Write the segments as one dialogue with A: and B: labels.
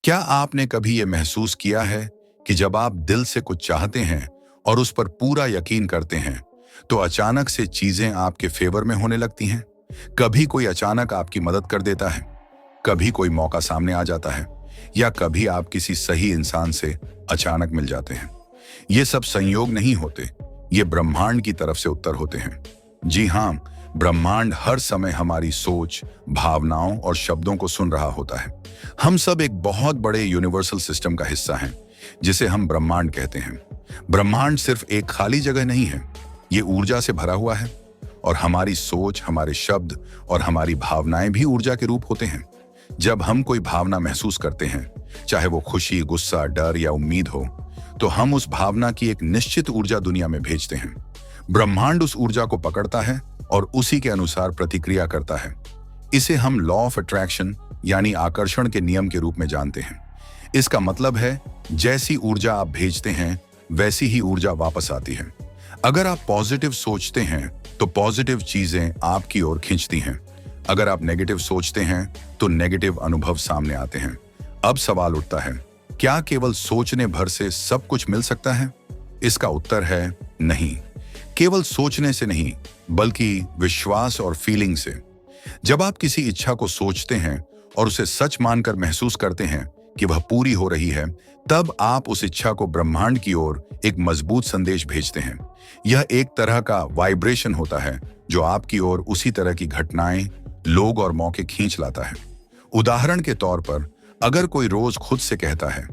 A: क्या आपने कभी ये महसूस किया है कि जब आप दिल से कुछ चाहते हैं और उस पर पूरा यकीन करते हैं, तो अचानक से चीजें आपके फेवर में होने लगती हैं? कभी कोई अचानक आपकी मदद कर देता है, कभी कोई मौका सामने आ जाता है, या कभी आप किसी सही इंसान से अचानक मिल जाते हैं। ये सब संयोग नहीं होते, ये ब्रह्मांड की तरफ से उत्तर होते हैं। जी हाँ, ब्रह्मांड हर समय हमारी सोच, भावनाओं और शब्दों को सुन रहा होता है। हम सब एक बहुत बड़े यूनिवर्सल सिस्टम का हिस्सा हैं, जिसे हम ब्रह्मांड कहते हैं। ब्रह्मांड सिर्फ एक खाली जगह नहीं है, ये ऊर्जा से भरा हुआ है, और हमारी सोच, हमारे शब्द और हमारी भावनाएं भी ऊर्जा के रूप होते हैं। जब हम कोई भावना महसूस करते हैं, चाहे वो खुशी, गुस्सा, डर या उम्मीद हो, तो हम उस भावना की एक निश्चित ऊर्जा दुनिया में भेजते हैं। ब्रह्मांड उस ऊर्जा को पकड़ता है और उसी के अनुसार प्रतिक्रिया करता है। इसे हम लॉ ऑफ अट्रैक्शन यानी आकर्षण के नियम के रूप में जानते हैं। इसका मतलब है, जैसी ऊर्जा आप भेजते हैं, वैसी ही ऊर्जा वापस आती है। अगर आप पॉजिटिव सोचते हैं तो पॉजिटिव चीजें आपकी ओर खींचती हैं। अगर आप नेगेटिव सोचते हैं तो नेगेटिव अनुभव सामने आते हैं। अब सवाल उठता है, क्या केवल सोचने भर से सब कुछ मिल सकता है? इसका उत्तर है नहीं। केवल सोचने से नहीं, बल्कि विश्वास और फीलिंग से। जब आप किसी इच्छा को सोचते हैं और उसे सच मानकर महसूस करते हैं कि वह पूरी हो रही है, तब आप उस इच्छा को ब्रह्मांड की ओर एक मजबूत संदेश भेजते हैं। यह एक तरह का वाइब्रेशन होता है जो आपकी ओर उसी तरह की घटनाएं, लोग और मौके खींच लाता है। उदाहरण के तौर पर, अगर कोई रोज खुद से कहता है,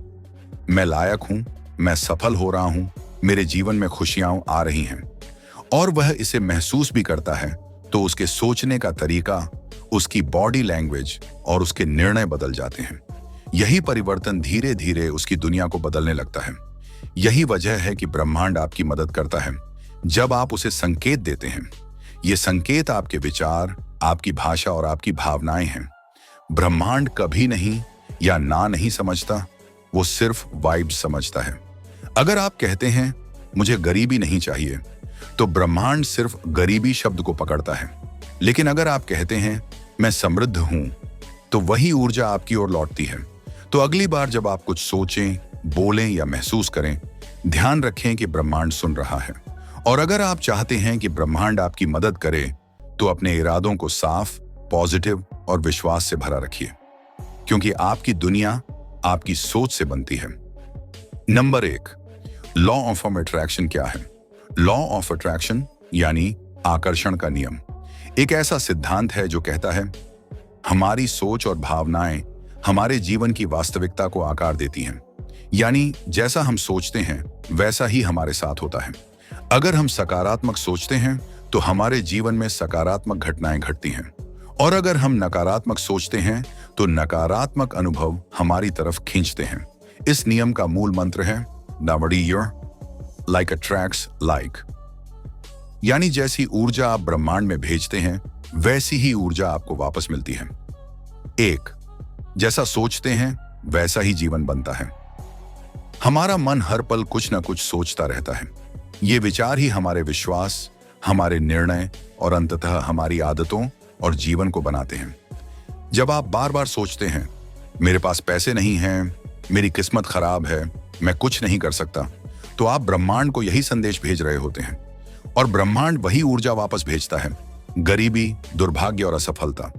A: मैं लायक हूं, मैं सफल हो रहा हूं, मेरे जीवन में खुशियां आ रही हैं, और वह इसे महसूस भी करता है, तो उसके सोचने का तरीका, उसकी बॉडी लैंग्वेज और उसके निर्णय बदल जाते हैं। यही परिवर्तन धीरे धीरे उसकी दुनिया को बदलने लगता है। यही वजह है कि ब्रह्मांड आपकी मदद करता है जब आप उसे संकेत देते हैं। ये संकेत आपके विचार, आपकी भाषा और आपकी भावनाएं हैं। ब्रह्मांड कभी नहीं या ना नहीं समझता, वो सिर्फ वाइब्स समझता है। अगर आप कहते हैं मुझे गरीबी नहीं चाहिए, तो ब्रह्मांड सिर्फ गरीबी शब्द को पकड़ता है। लेकिन अगर आप कहते हैं मैं समृद्ध हूं, तो वही ऊर्जा आपकी ओर लौटती है। तो अगली बार जब आप कुछ सोचें, बोलें या महसूस करें, ध्यान रखें कि ब्रह्मांड सुन रहा है। और अगर आप चाहते हैं कि ब्रह्मांड आपकी मदद करे, तो अपने इरादों को साफ, पॉजिटिव और विश्वास से भरा रखिए, क्योंकि आपकी दुनिया आपकी सोच से बनती है। नंबर 1, लॉ ऑफ अट्रैक्शन क्या है? लॉ ऑफ अट्रैक्शन यानी आकर्षण का नियम एक ऐसा सिद्धांत है जो कहता है, हमारी सोच और भावनाएं हमारे जीवन की वास्तविकता को आकार देती हैं। यानी जैसा हम सोचते हैं, वैसा ही हमारे साथ होता है। अगर हम सकारात्मक सोचते हैं, तो हमारे जीवन में सकारात्मक घटनाएं घटती हैं, और अगर हम नकारात्मक सोचते हैं, तो नकारात्मक अनुभव हमारी तरफ खींचते हैं। इस नियम का मूल मंत्र है, लाइक अट्रैक्ट्स लाइक। यानी जैसी ऊर्जा आप ब्रह्मांड में भेजते हैं, वैसी ही ऊर्जा आपको वापस मिलती है। 1, जैसा सोचते हैं वैसा ही जीवन बनता है। हमारा मन हर पल कुछ न कुछ सोचता रहता है। ये विचार ही हमारे विश्वास, हमारे निर्णय और अंततः हमारी आदतों और जीवन को बनाते हैं। जब आप बार बार सोचते हैं, मेरे पास पैसे नहीं हैं, मेरी किस्मत खराब है, मैं कुछ नहीं कर सकता, तो आप ब्रह्मांड को यही संदेश भेज रहे होते हैं, और ब्रह्मांड वही ऊर्जा वापस भेजता है, गरीबी, दुर्भाग्य और असफलता।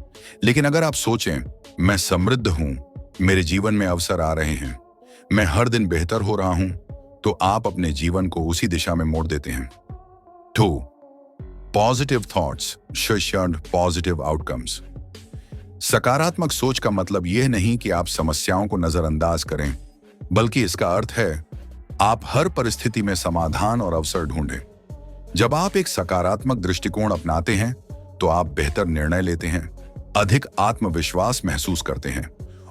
A: लेकिन अगर आप सोचें, मैं समृद्ध हूं, मेरे जीवन में अवसर आ रहे हैं, मैं हर दिन बेहतर हो रहा हूं, तो आप अपने जीवन को उसी दिशा में मोड़ देते हैं। 2, पॉजिटिव थॉट्स शर्ड पॉजिटिव आउटकम्स। सकारात्मक सोच का मतलब यह नहीं कि आप समस्याओं को नजरअंदाज करें, बल्कि इसका अर्थ है आप हर परिस्थिति में समाधान और अवसर ढूंढें। जब आप एक सकारात्मक दृष्टिकोण अपनाते हैं, तो आप बेहतर निर्णय लेते हैं, अधिक आत्मविश्वास महसूस करते हैं,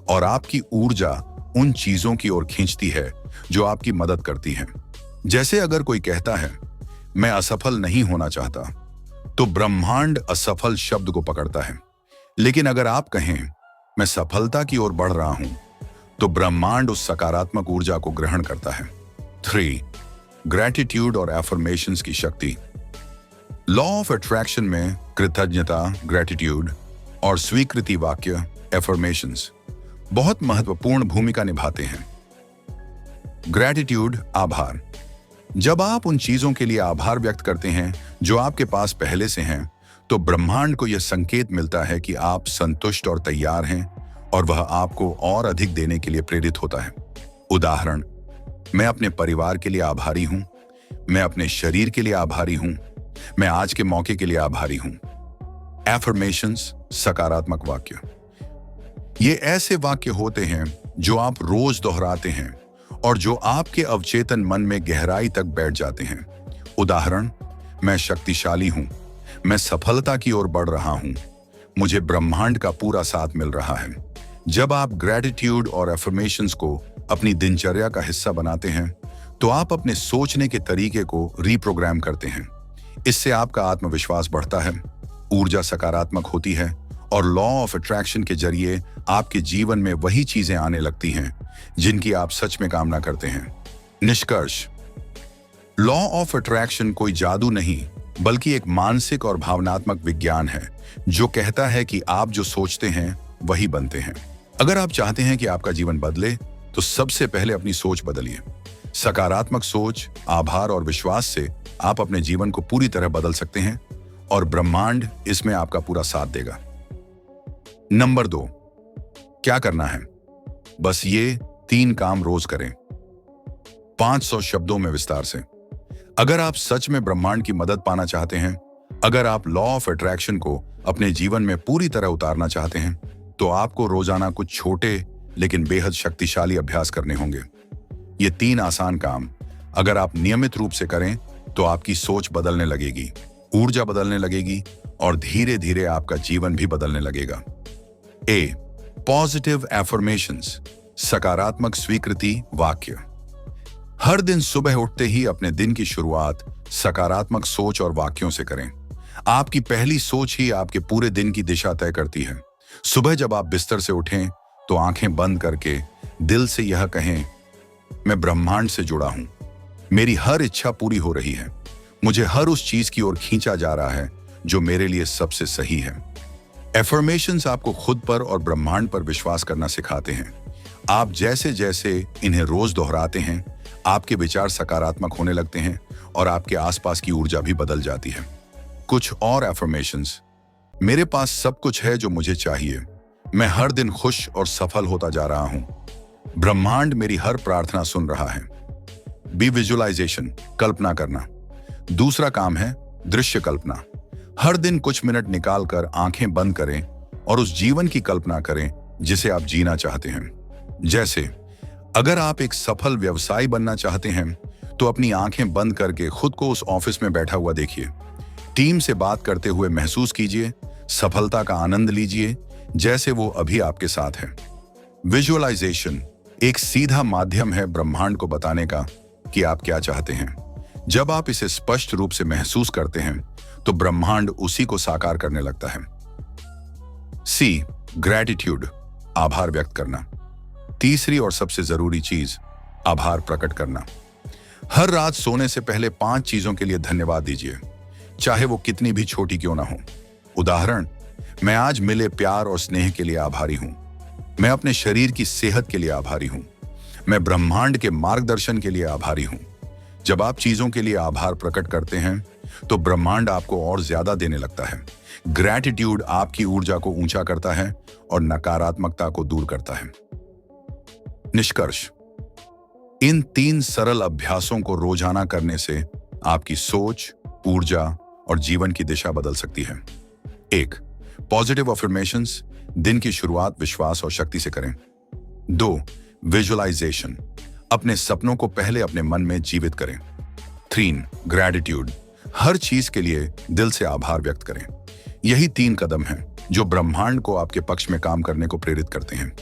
A: और आपकी ऊर्जा उन चीजों की ओर खींचती है जो आपकी मदद करती हैं। जैसे अगर कोई कहता है, मैं असफल नहीं होना चाहता, तो ब्रह्मांड असफल शब्द को पकड़ता है। लेकिन अगर आप कहें, मैं सफलता की ओर बढ़ रहा हूं, तो ब्रह्मांड उस सकारात्मक ऊर्जा को ग्रहण करता है। 3, ग्रैटिट्यूड और एफर्मेशंस की शक्ति। लॉ ऑफ अट्रैक्शन में कृतज्ञता, ग्रैटिट्यूड और स्वीकृति वाक्य, एफर्मेशंस, बहुत महत्वपूर्ण भूमिका निभाते हैं। ग्रैटिट्यूड, आभार। जब आप उन चीजों के लिए आभार व्यक्त करते हैं जो आपके पास पहले से हैं, तो ब्रह्मांड को यह संकेत मिलता है कि आप संतुष्ट और तैयार हैं और वह आपको और अधिक देने के लिए प्रेरित होता है। उदाहरण, मैं अपने परिवार के लिए आभारी हूं, मैं अपने शरीर के लिए आभारी हूं, मैं आज के मौके के लिए आभारी हूं। एफर्मेशंस, सकारात्मक वाक्य। ये ऐसे वाक्य होते हैं जो आप रोज दोहराते हैं और जो आपके अवचेतन मन में गहराई तक बैठ जाते हैं। उदाहरण, मैं शक्तिशाली हूं, मैं सफलता की ओर बढ़ रहा हूं, मुझे ब्रह्मांड का पूरा साथ मिल रहा है। जब आप ग्रैटिट्यूड और एफर्मेशंस को अपनी दिनचर्या का हिस्सा बनाते हैं, तो आप अपने सोचने के तरीके को रीप्रोग्राम करते हैं। इससे आपका आत्मविश्वास बढ़ता है, ऊर्जा सकारात्मक होती है और लॉ ऑफ अट्रैक्शन के जरिए आपके जीवन में वही चीजें आने लगती हैं जिनकी आप सच में कामना करते हैं। निष्कर्ष, लॉ ऑफ अट्रैक्शन कोई जादू नहीं, बल्कि एक मानसिक और भावनात्मक विज्ञान है जो कहता है कि आप जो सोचते हैं वही बनते हैं। अगर आप चाहते हैं कि आपका जीवन बदले, तो सबसे पहले अपनी सोच बदलिए। सकारात्मक सोच, आभार और विश्वास से आप अपने जीवन को पूरी तरह बदल सकते हैं और ब्रह्मांड इसमें आपका पूरा साथ देगा। नंबर 2, क्या करना है? बस ये 3 काम रोज करें। 500 शब्दों में विस्तार से। अगर आप सच में ब्रह्मांड की मदद पाना चाहते हैं, अगर आप लॉ ऑफ अट्रैक्शन को अपने जीवन में पूरी तरह उतारना चाहते हैं, तो आपको रोजाना कुछ छोटे लेकिन बेहद शक्तिशाली अभ्यास करने होंगे। ये 3 आसान काम अगर आप नियमित रूप से करें, तो आपकी सोच बदलने लगेगी, ऊर्जा बदलने लगेगी और धीरे धीरे आपका जीवन भी बदलने लगेगा। ए, पॉजिटिव एफर्मेशंस, सकारात्मक स्वीकृति वाक्य। हर दिन सुबह उठते ही अपने दिन की शुरुआत सकारात्मक सोच और वाक्यों से करें। आपकी पहली सोच ही आपके पूरे दिन की दिशा तय करती है। सुबह जब आप बिस्तर से उठें, तो आंखें बंद करके दिल से यह कहें, मैं ब्रह्मांड से जुड़ा हूं, मेरी हर इच्छा पूरी हो रही है, मुझे हर उस चीज की ओर खींचा जा रहा है जो मेरे लिए सबसे सही है। एफर्मेशंस आपको खुद पर और ब्रह्मांड पर विश्वास करना सिखाते हैं। आप जैसे जैसे इन्हें रोज दोहराते हैं, आपके विचार सकारात्मक होने लगते हैं और आपके आसपास की ऊर्जा भी बदल जाती है। कुछ और एफर्मेशंस। मेरे पास सब कुछ है जो मुझे चाहिए, मैं हर दिन खुश और सफल होता जा रहा हूं, ब्रह्मांड मेरी हर प्रार्थना सुन रहा है। बी विजुअलाइजेशन, कल्पना करना। दूसरा काम है दृश्य कल्पना। हर दिन कुछ मिनट निकालकर आंखें बंद करें और उस जीवन की कल्पना करें जिसे आप जीना चाहते हैं। जैसे, अगर आप एक सफल व्यवसायी बनना चाहते हैं, तो अपनी आंखें बंद करके खुद को उस ऑफिस में बैठा हुआ देखिए। टीम से बात करते हुए महसूस कीजिए, सफलता का आनंद लीजिए जैसे वो अभी आपके साथ है। विजुअलाइजेशन एक सीधा माध्यम है ब्रह्मांड को बताने का कि आप क्या चाहते हैं। जब आप इसे स्पष्ट रूप से महसूस करते हैं, तो ब्रह्मांड उसी को साकार करने लगता है। सी, ग्रैटिट्यूड, आभार व्यक्त करना। तीसरी और सबसे जरूरी चीज, आभार प्रकट करना। हर रात सोने से पहले 5 चीजों के लिए धन्यवाद दीजिए, चाहे वो कितनी भी छोटी क्यों ना हो। उदाहरण, मैं आज मिले प्यार और स्नेह के लिए आभारी हूं, मैं अपने शरीर की सेहत के लिए आभारी हूं, मैं ब्रह्मांड के मार्गदर्शन के लिए आभारी हूं। जब आप चीजों के लिए आभार प्रकट करते हैं, तो ब्रह्मांड आपको और ज्यादा देने लगता है। ग्रैटिट्यूड आपकी ऊर्जा को ऊंचा करता है और नकारात्मकता को दूर करता है। निष्कर्ष, इन 3 सरल अभ्यासों को रोजाना करने से आपकी सोच, ऊर्जा और जीवन की दिशा बदल सकती है। 1, पॉजिटिव अफर्मेशंस, दिन की शुरुआत विश्वास और शक्ति से करें। 2, विजुअलाइजेशन, अपने सपनों को पहले अपने मन में जीवित करें। 3, ग्रैटिट्यूड, हर चीज के लिए दिल से आभार व्यक्त करें। यही 3 कदम हैं जो ब्रह्मांड को आपके पक्ष में काम करने को प्रेरित करते हैं।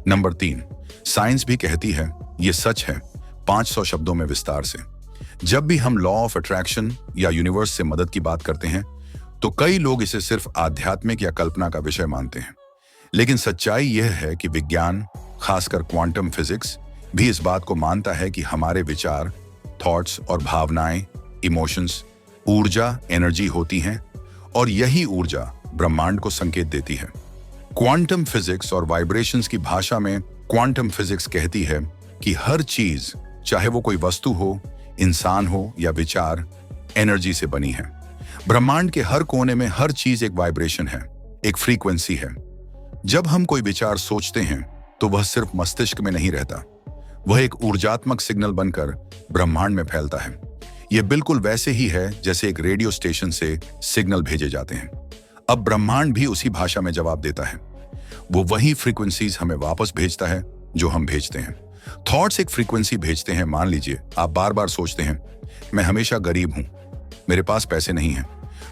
A: नंबर 3, साइंस भी कहती है, ये सच है, 500 शब्दों में विस्तार से। जब भी हम लॉ ऑफ अट्रैक्शन या यूनिवर्स से मदद की बात करते हैं, तो कई लोग इसे सिर्फ आध्यात्मिक या कल्पना का विषय मानते हैं। लेकिन सच्चाई यह है कि विज्ञान, खासकर क्वांटम फिजिक्स, भी इस बात को मानता है कि हमारे विचार, थॉट्स और भावनाएं, इमोशंस, ऊर्जा, एनर्जी होती हैं और यही ऊर्जा ब्रह्मांड को संकेत देती है। क्वांटम फिजिक्स और वाइब्रेशंस की भाषा में क्वांटम फिजिक्स कहती है कि हर चीज, चाहे वो कोई वस्तु हो, इंसान हो या विचार, एनर्जी से बनी है। ब्रह्मांड के हर कोने में हर चीज एक वाइब्रेशन है, एक फ्रीक्वेंसी है। जब हम कोई विचार सोचते हैं तो वह सिर्फ मस्तिष्क में नहीं रहता, वह एक ऊर्जात्मक सिग्नल बनकर ब्रह्मांड में फैलता है। यह बिल्कुल वैसे ही है जैसे एक रेडियो स्टेशन से सिग्नल भेजे जाते हैं। अब ब्रह्मांड भी उसी भाषा में जवाब देता है। वो वही फ्रीक्वेंसीज हमें वापस भेजता है जो हम भेजते हैं। थॉट्स एक फ्रीक्वेंसी भेजते हैं। मान लीजिए आप बार बार सोचते हैं, मैं हमेशा गरीब हूं, मेरे पास पैसे नहीं हैं,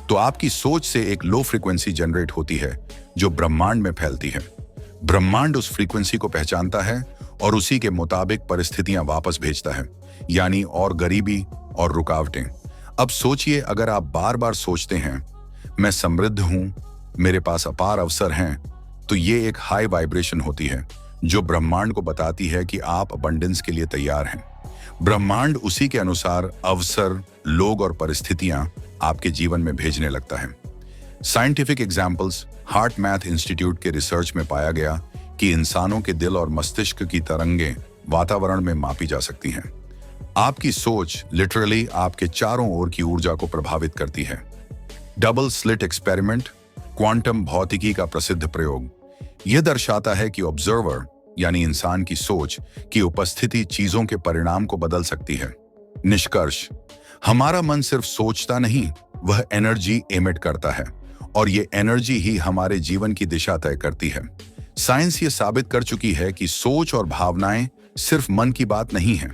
A: तो आपकी सोच से एक लो फ्रीक्वेंसी जनरेट होती है जो ब्रह्मांड में फैलती है। ब्रह्मांड उस फ्रीक्वेंसी को पहचानता है और उसी के मुताबिक परिस्थितियां वापस भेजता है, यानी और गरीबी और रुकावटें। अब सोचिए, अगर आप बार बार सोचते हैं मैं समृद्ध हूं, मेरे पास अपार अवसर हैं, तो ये एक हाई वाइब्रेशन होती है जो ब्रह्मांड को बताती है कि आप अबंडेंस के लिए तैयार हैं। ब्रह्मांड उसी के अनुसार अवसर, लोग और परिस्थितियां आपके जीवन में भेजने लगता है। Scientific examples, heart math institute के रिसर्च में पाया गया कि इंसानों के दिल और मस्तिष्क की तरंगें वातावरण में मापी जा सकती हैं। आपकी सोच लिटरली आपके चारों ओर की ऊर्जा को प्रभावित करती है। डबल स्लिट एक्सपेरिमेंट, क्वांटम भौतिकी का प्रसिद्ध प्रयोग, यह दर्शाता है कि ऑब्जर्वर यानी इंसान की सोच की उपस्थिति चीजों के परिणाम को बदल सकती है। निष्कर्ष, हमारा मन सिर्फ सोचता नहीं, वह एनर्जी एमिट करता है और ये एनर्जी ही हमारे जीवन की दिशा तय करती है। साइंस ये साबित कर चुकी है कि सोच और भावनाएं सिर्फ मन की बात नहीं है,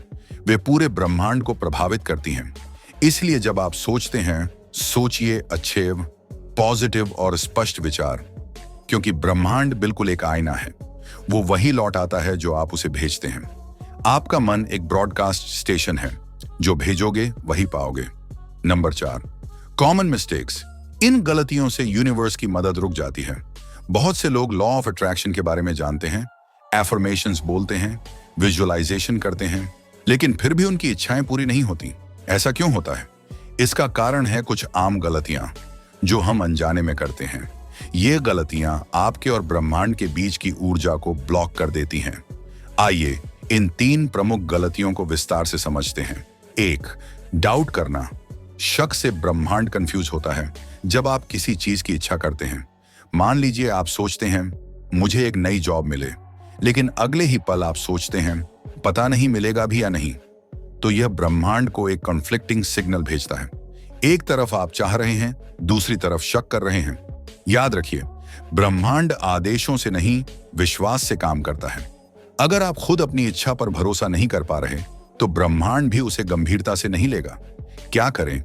A: वे पूरे ब्रह्मांड को प्रभावित करती हैं। इसलिए जब आप सोचते हैं, सोचिए अच्छे, पॉजिटिव और स्पष्ट विचार, क्योंकि ब्रह्मांड बिल्कुल एक आईना है। वो वही लौट आता है जो आप उसे भेजते हैं। आपका मन एक ब्रॉडकास्ट स्टेशन है, जो भेजोगे वही पाओगे। Number 4, common mistakes. इन गलतियों से यूनिवर्स की मदद रुक जाती है। बहुत से लोग लॉ ऑफ अट्रैक्शन के बारे में जानते हैं, एफर्मेशंस बोलते हैं, विजुअलाइजेशन करते हैं, लेकिन फिर भी उनकी इच्छाएं पूरी नहीं होती। ऐसा क्यों होता है? इसका कारण है कुछ आम गलतियां जो हम अनजाने में करते हैं। ये गलतियां आपके और ब्रह्मांड के बीच की ऊर्जा को ब्लॉक कर देती हैं। आइए इन 3 प्रमुख गलतियों को विस्तार से समझते हैं। 1, डाउट करना। शक से ब्रह्मांड कंफ्यूज होता है। जब आप किसी चीज की इच्छा करते हैं, मान लीजिए आप सोचते हैं मुझे एक नई जॉब मिले, लेकिन अगले ही पल आप सोचते हैं पता नहीं मिलेगा भी या नहीं, तो यह ब्रह्मांड को एक कॉन्फ्लिक्टिंग सिग्नल भेजता है। एक तरफ आप चाह रहे हैं, दूसरी तरफ शक कर रहे हैं। याद रखिए, ब्रह्मांड आदेशों से नहीं, विश्वास से काम करता है। अगर आप खुद अपनी इच्छा पर भरोसा नहीं कर पा रहे, तो ब्रह्मांड भी उसे गंभीरता से नहीं लेगा। क्या करें?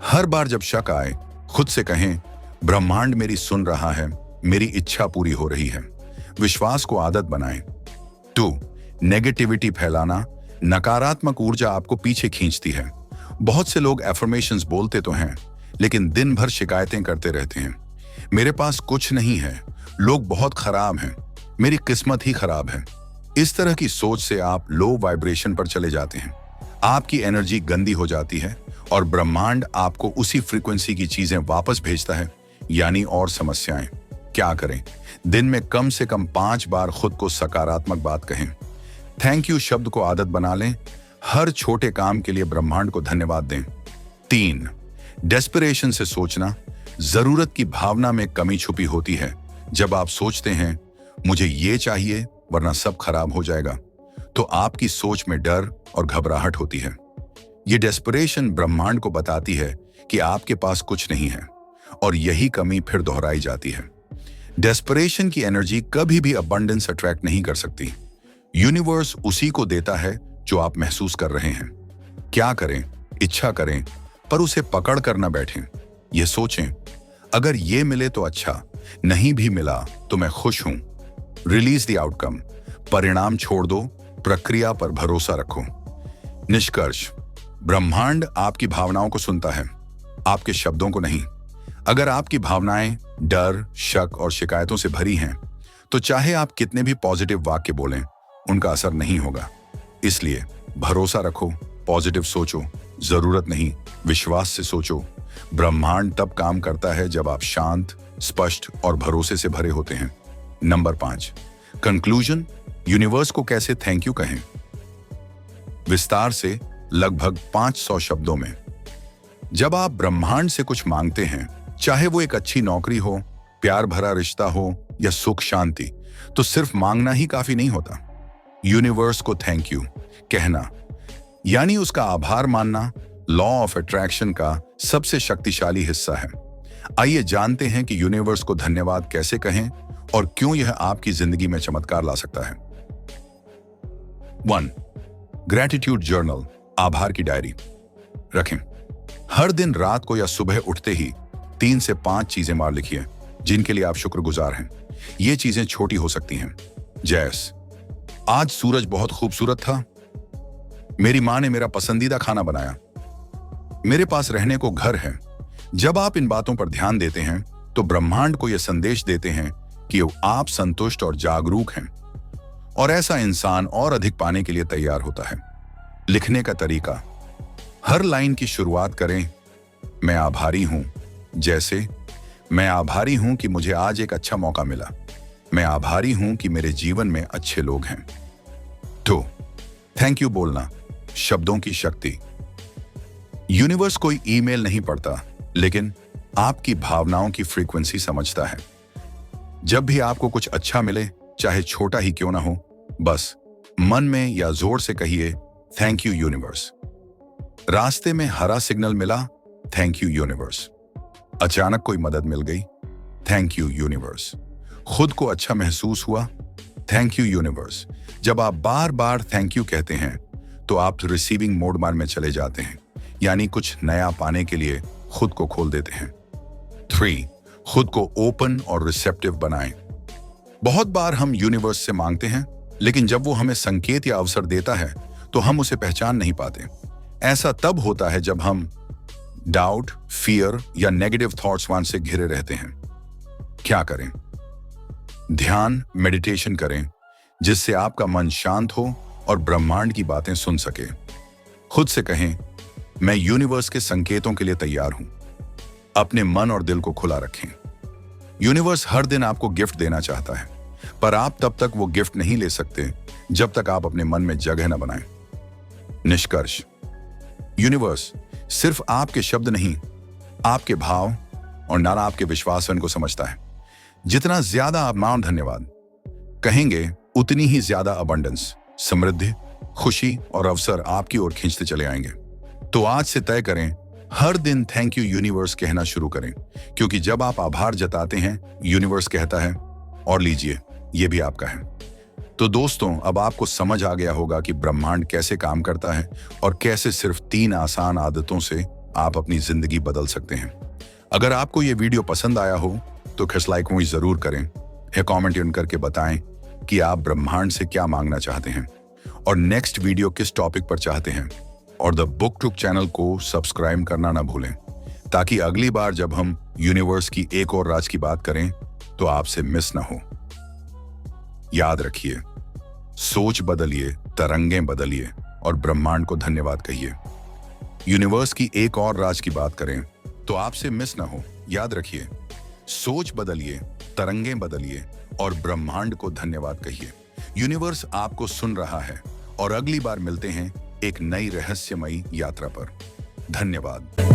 A: हर बार जब शक आए, खुद से कहें, ब्रह्मांड मेरी सुन रहा है, मेरी इच्छा पूरी हो रही है। विश्वास को आदत बनाएं। 2, नेगेटिविटी फैलाना। नकारात्मक ऊर्जा आपको पीछे खींचती है। बहुत से लोग एफर्मेशंस बोलते तो हैं, लेकिन दिन भर शिकायतें करते रहते हैं। मेरे पास कुछ नहीं है, लोग बहुत खराब हैं, मेरी किस्मत ही खराब है। इस तरह की सोच से आप लो वाइब्रेशन पर चले जाते हैं। आपकी एनर्जी गंदी हो जाती है और ब्रह्मांड आपको उसी फ्रीक्वेंसी की चीजें वापस भेजता है, यानी और समस्याएं। क्या करें? दिन में कम से कम 5 बार खुद को सकारात्मक बात कहें। थैंक यू शब्द को आदत बना लें। हर छोटे काम के लिए ब्रह्मांड को धन्यवाद दें। 3, डेस्परेशन से सोचना। जरूरत की भावना में कमी छुपी होती है। जब आप सोचते हैं मुझे ये चाहिए वरना सब खराब हो जाएगा, तो आपकी सोच में डर और घबराहट होती है। ये डेस्परेशन ब्रह्मांड को बताती है कि आपके पास कुछ नहीं है, और यही कमी फिर दोहराई जाती है। डेस्परेशन की एनर्जी कभी भी अबंडेंस अट्रैक्ट नहीं कर सकती। यूनिवर्स उसी को देता है जो आप महसूस कर रहे हैं। क्या करें? इच्छा करें, पर उसे पकड़ कर न बैठें। यह सोचें, अगर ये मिले तो अच्छा, नहीं भी मिला तो मैं खुश हूं। Release the outcome. परिणाम छोड़ दो, प्रक्रिया पर भरोसा रखो। निष्कर्ष, ब्रह्मांड आपकी भावनाओं को सुनता है, आपके शब्दों को नहीं। अगर आपकी भावनाएं डर, शक और शिकायतों से भरी हैं, तो चाहे आप कितने भी पॉजिटिव वाक्य बोलें, उनका असर नहीं होगा। इसलिए भरोसा रखो, पॉजिटिव सोचो, जरूरत नहीं, विश्वास से सोचो। ब्रह्मांड तब काम करता है जब आप शांत, स्पष्ट और भरोसे से भरे होते हैं। नंबर 5, कंक्लूजन, यूनिवर्स को कैसे थैंक यू कहें। विस्तार से, लगभग 500 शब्दों में। जब आप ब्रह्मांड से कुछ मांगते हैं, चाहे वो एक अच्छी नौकरी हो, प्यार भरा रिश्ता हो या सुख शांति, तो सिर्फ मांगना ही काफी नहीं होता। यूनिवर्स को थैंक यू कहना यानी उसका आभार मानना लॉ ऑफ अट्रैक्शन का सबसे शक्तिशाली हिस्सा है। आइए जानते हैं कि यूनिवर्स को धन्यवाद कैसे कहें और क्यों यह आपकी जिंदगी में चमत्कार ला सकता है। 1. ग्रैटिट्यूड जर्नल, आभार की डायरी रखें। हर दिन रात को या सुबह उठते ही 3 से 5 चीजें मार लिखिए जिनके लिए आप शुक्रगुजार हैं। ये चीजें छोटी हो सकती हैं, जैसे आज सूरज बहुत खूबसूरत था, मेरी मां ने मेरा पसंदीदा खाना बनाया, मेरे पास रहने को घर है। जब आप इन बातों पर ध्यान देते हैं तो ब्रह्मांड को यह संदेश देते हैं कि आप संतुष्ट और जागरूक हैं और ऐसा इंसान और अधिक पाने के लिए तैयार होता है। लिखने का तरीका, हर लाइन की शुरुआत करें मैं आभारी हूं, जैसे मैं आभारी हूं कि मुझे आज एक अच्छा मौका मिला, मैं आभारी हूं कि मेरे जीवन में अच्छे लोग हैं। 2. थैंक यू बोलना, शब्दों की शक्ति। यूनिवर्स कोई ईमेल नहीं पढ़ता, लेकिन आपकी भावनाओं की फ्रीक्वेंसी समझता है। जब भी आपको कुछ अच्छा मिले, चाहे छोटा ही क्यों ना हो, बस मन में या जोर से कहिए थैंक यू यूनिवर्स। रास्ते में हरा सिग्नल मिला, थैंक यू यूनिवर्स। अचानक कोई मदद मिल गई, थैंक यू यूनिवर्स। खुद को अच्छा महसूस हुआ, थैंक यू यूनिवर्स। जब आप बार बार थैंक यू कहते हैं तो आप रिसीविंग मोड में चले जाते हैं, यानी कुछ नया पाने के लिए खुद को खोल देते हैं। 3. खुद को ओपन और रिसेप्टिव बनाएं। बहुत बार हम यूनिवर्स से मांगते हैं, लेकिन जब वो हमें संकेत या अवसर देता है तो हम उसे पहचान नहीं पाते। ऐसा तब होता है जब हम डाउट, फियर या नेगेटिव थॉट्स से घिरे रहते हैं। क्या करें? ध्यान, मेडिटेशन करें, जिससे आपका मन शांत हो और ब्रह्मांड की बातें सुन सके। खुद से कहें मैं यूनिवर्स के संकेतों के लिए तैयार हूं। अपने मन और दिल को खुला रखें। यूनिवर्स हर दिन आपको गिफ्ट देना चाहता है, पर आप तब तक वो गिफ्ट नहीं ले सकते जब तक आप अपने मन में जगह न बनाएं। निष्कर्ष, यूनिवर्स सिर्फ आपके शब्द नहीं, आपके भाव और ना आपके विश्वासन को समझता है। जितना ज्यादा आप मां धन्यवाद कहेंगे, उतनी ही ज्यादा अबंडेंस, समृद्धि, खुशी और अवसर आपकी ओर खींचते चले आएंगे। तो आज से तय करें, हर दिन थैंक यू यूनिवर्स कहना शुरू करें, क्योंकि जब आप आभार जताते हैं, यूनिवर्स कहता है और लीजिए, ये भी आपका है। तो दोस्तों, अब आपको समझ आ गया होगा कि ब्रह्मांड कैसे काम करता है और कैसे सिर्फ 3 आसान आदतों से आप अपनी जिंदगी बदल सकते हैं। अगर आपको ये वीडियो पसंद आया हो तो खिस लाइक मुझे जरूर करें या कमेंट करके बताएं कि आप ब्रह्मांड से क्या मांगना चाहते हैं और नेक्स्ट वीडियो किस टॉपिक पर चाहते हैं। और द बुक टुक चैनल को सब्सक्राइब करना ना भूलें, ताकि अगली बार जब हम यूनिवर्स की एक और राज की बात करें तो आपसे मिस ना हो। याद रखिए, सोच बदलिए, तरंगें बदलिए और ब्रह्मांड को धन्यवाद कहिए। यूनिवर्स की एक और राज की बात करें तो आपसे मिस ना हो। याद रखिए, सोच बदलिए, तरंगें बदलिए और ब्रह्मांड को धन्यवाद कहिए। यूनिवर्स आपको सुन रहा है और अगली बार मिलते हैं एक नई रहस्यमयी यात्रा पर। धन्यवाद।